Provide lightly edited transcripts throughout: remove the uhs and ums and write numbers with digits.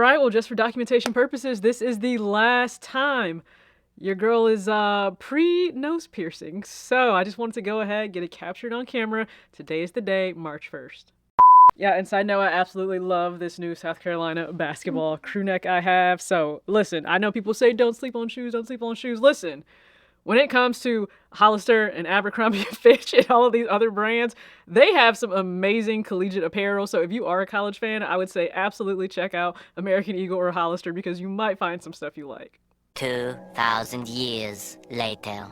right, well, just for documentation purposes, this is the last time your girl is pre-nose piercing. So I just wanted to go ahead, get it captured on camera. Today is the day, March 1st. Yeah, and side note, I absolutely love this new South Carolina basketball crew neck I have. So listen, I know people say don't sleep on shoes, don't sleep on shoes. Listen, when it comes to Hollister and Abercrombie and Fitch and all of these other brands, they have some amazing collegiate apparel. So if you are a college fan, I would say absolutely check out American Eagle or Hollister because you might find some stuff you like. 2,000 years later.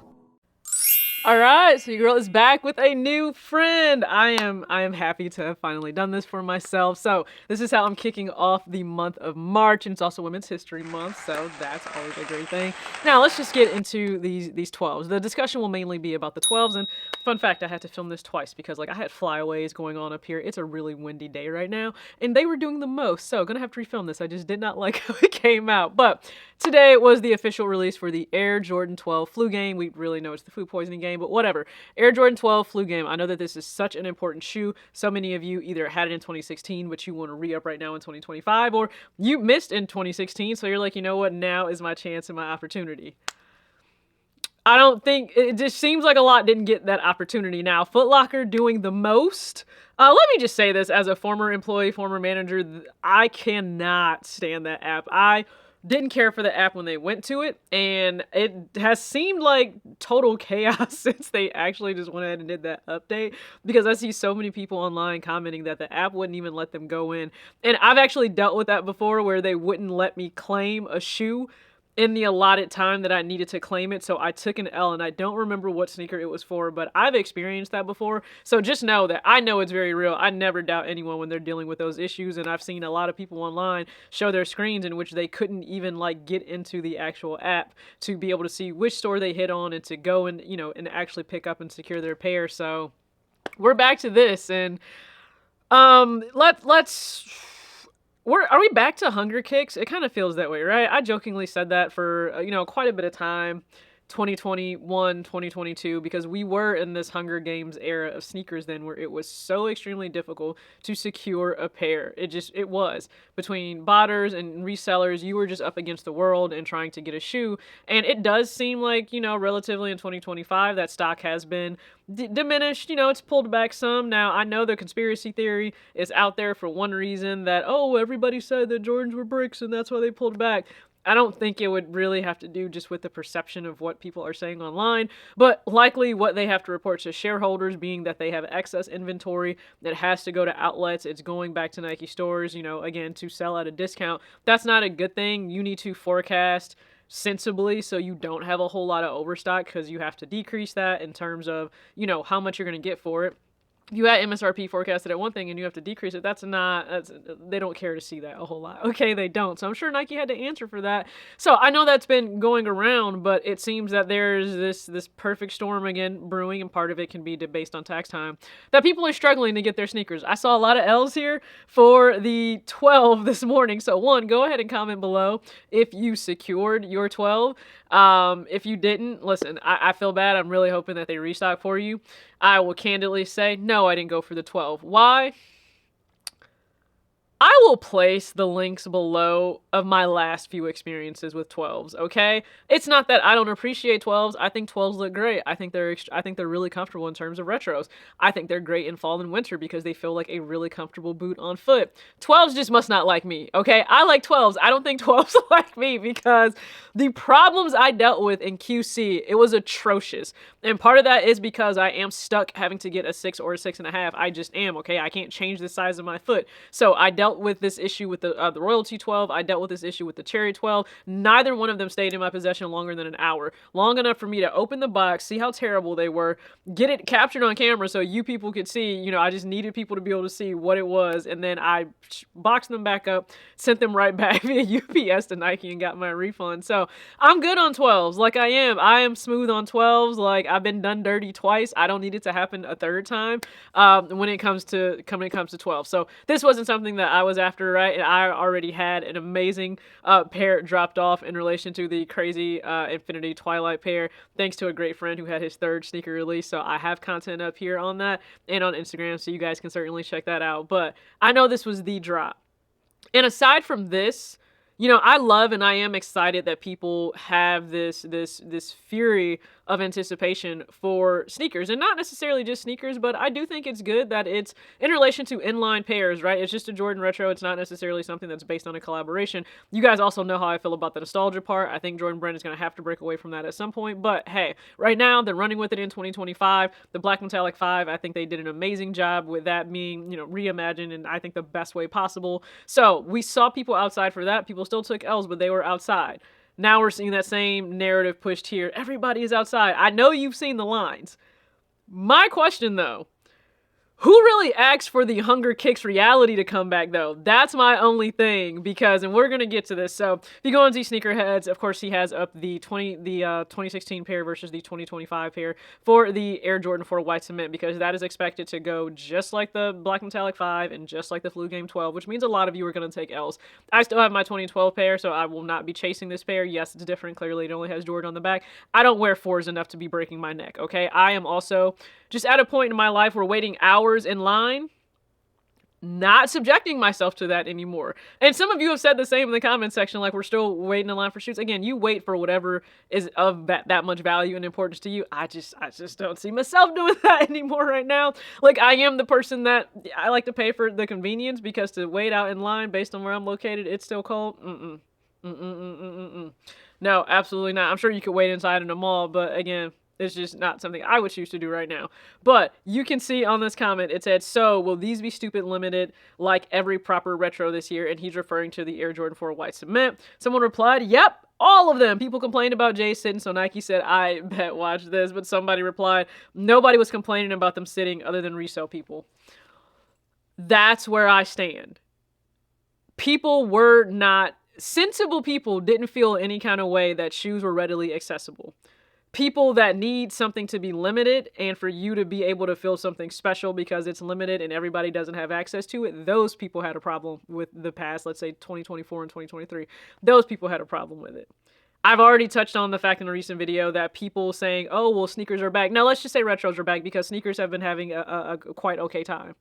All right, so your girl is back with a new friend. I am happy to have finally done this for myself. So this is how I'm kicking off the month of March, and it's also Women's History Month, so that's always a great thing. Now let's just get into these 12s. The discussion will mainly be about the 12s, and fun fact, I had to film this twice because like I had flyaways going on up here. It's a really windy day right now, and they were doing the most, so gonna have to refilm this. I just did not like how it came out. But today was the official release for the Air Jordan 12 flu game. We really know it's the food poisoning game, but whatever. Air Jordan 12 flu game. I know that this is such an important shoe. So many of you either had it in 2016, but you want to re-up right now in 2025, or you missed in 2016, so you're like, you know what, now is my chance and my opportunity. I don't think, it just seems like a lot didn't get that opportunity. Now, Foot Locker doing the most. Let me just say this as a former employee, former manager, I cannot stand that app. I didn't care for the app when they went to it, and it has seemed like total chaos since they actually just went ahead and did that update, because I see so many people online commenting that the app wouldn't even let them go in. And I've actually dealt with that before where they wouldn't let me claim a shoe in the allotted time that I needed to claim it, so I took an L, and I don't remember what sneaker it was for, but I've experienced that before, so just know that I know it's very real. I never doubt anyone when they're dealing with those issues, and I've seen a lot of people online show their screens in which they couldn't even, like, get into the actual app to be able to see which store they hit on and to go and, you know, and actually pick up and secure their pair, so we're back to this, and, let's are we back to Hunger Kicks? It kind of feels that way, right? I jokingly said that for, quite a bit of time, 2021, 2022, because we were in this Hunger Games era of sneakers then where it was so extremely difficult to secure a pair. It was. Between botters and resellers, you were just up against the world and trying to get a shoe. And it does seem like, relatively in 2025, that stock has been diminished. It's pulled back some. Now, I know the conspiracy theory is out there for one reason, that, oh, everybody said that Jordans were bricks and that's why they pulled back. I don't think it would really have to do just with the perception of what people are saying online, but likely what they have to report to shareholders, being that they have excess inventory that has to go to outlets. It's going back to Nike stores, again, to sell at a discount. That's not a good thing. You need to forecast sensibly so you don't have a whole lot of overstock, because you have to decrease that in terms of, how much you're going to get for it. You had MSRP forecasted at one thing and you have to decrease it. They don't care to see that a whole lot. Okay, they don't. So I'm sure Nike had to answer for that. So I know that's been going around, but it seems that there's this perfect storm again brewing, and part of it can be based on tax time, that people are struggling to get their sneakers. I saw a lot of L's here for the 12 this morning. So one, go ahead and comment below if you secured your 12. If you didn't, listen, I feel bad. I'm really hoping that they restock for you. I will candidly say, no, I didn't go for the 12. Why? I will place the links below of my last few experiences with 12s, okay? It's not that I don't appreciate 12s. I think 12s look great. I think they're really comfortable in terms of retros. I think they're great in fall and winter because they feel like a really comfortable boot on foot. 12s just must not like me, okay? I like 12s. I don't think 12s like me because the problems I dealt with in QC, it was atrocious. And part of that is because I am stuck having to get a 6 or a 6.5. I just am, okay? I can't change the size of my foot. So I dealt with this issue with the Royalty 12. I dealt with this issue with the Cherry 12. Neither one of them stayed in my possession longer than an hour. Long enough for me to open the box, see how terrible they were, get it captured on camera so you people could see, I just needed people to be able to see what it was, and then I boxed them back up, sent them right back via UPS to Nike and got my refund. So I'm good on 12s. Like I am smooth on 12s. Like I've been done dirty twice. I don't need it to happen a third time when it comes to 12. So this wasn't something that I was after, right? And I already had an amazing pair dropped off in relation to the crazy Infinity Twilight pair, thanks to a great friend who had his third sneaker release. So I have content up here on that and on Instagram, so you guys can certainly check that out. But I know this was the drop. And aside from this, You know, I love and I am excited that people have this fury of anticipation for sneakers, and not necessarily just sneakers, but I do think it's good that it's in relation to inline pairs, right? It's just a Jordan retro. It's not necessarily something that's based on a collaboration. You guys also know how I feel about the nostalgia part. I think Jordan Brand is going to have to break away from that at some point, but hey, right now they're running with it in 2025. The Black Metallic 5, I think they did an amazing job with that being, reimagined and I think the best way possible. So we saw people outside for that. People still took L's, but they were outside. Now we're seeing that same narrative pushed here. Everybody is outside. I know you've seen the lines. My question, though, who really asked for the Hunger Kicks reality to come back, though? That's my only thing, because, and we're going to get to this. So, if you go on Z Sneakerheads, of course, he has up the 2016 pair versus the 2025 pair for the Air Jordan 4 White Cement, because that is expected to go just like the Black Metallic 5 and just like the Flu Game 12, which means a lot of you are going to take L's. I still have my 2012 pair, so I will not be chasing this pair. Yes, it's different. Clearly, it only has Jordan on the back. I don't wear 4s enough to be breaking my neck, okay? I am also just at a point in my life where waiting hours in line, not subjecting myself to that anymore. And some of you have said the same in the comment section, like we're still waiting in line for shoots. Again, you wait for whatever is of that much value and importance to you. I just don't see myself doing that anymore right now. Like, I am the person that I like to pay for the convenience, because to wait out in line based on where I'm located, it's still cold. No, absolutely not. I'm sure you could wait inside in a mall, but again, it's just not something I would choose to do right now. But you can see on this comment, it said, so will these be stupid limited like every proper retro this year? And he's referring to the Air Jordan 4 White Cement. Someone replied, yep, all of them. People complained about Jay sitting, so Nike said, I bet watch this. But somebody replied, nobody was complaining about them sitting other than resale people. That's where I stand. People were not, sensible people didn't feel any kind of way that shoes were readily accessible. People that need something to be limited and for you to be able to feel something special because it's limited and everybody doesn't have access to it, those people had a problem with the past, let's say 2024 and 2023. Those people had a problem with it. I've already touched on the fact in a recent video that people saying, oh, well, sneakers are back. Now, let's just say retros are back, because sneakers have been having a quite okay time.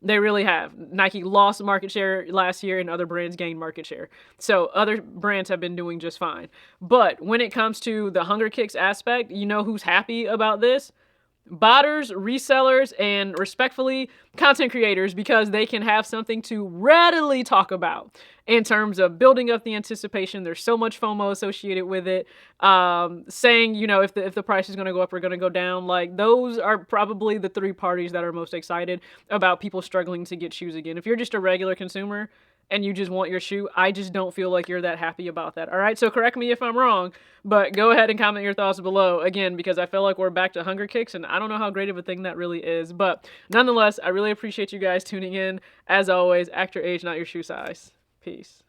They really have. Nike lost market share last year and other brands gained market share. So other brands have been doing just fine. But when it comes to the Hunger Kicks aspect, you know who's happy about this? Botters, resellers, and respectfully, content creators, because they can have something to readily talk about in terms of building up the anticipation. There's so much FOMO associated with it. Saying, if the price is going to go up or going to go down, like, those are probably the three parties that are most excited about people struggling to get shoes again. If you're just a regular consumer and you just want your shoe, I just don't feel like you're that happy about that. All right, so correct me if I'm wrong, but go ahead and comment your thoughts below, again, because I feel like we're back to Hunger Kicks, and I don't know how great of a thing that really is. But nonetheless, I really appreciate you guys tuning in. As always, act your age, not your shoe size. Peace.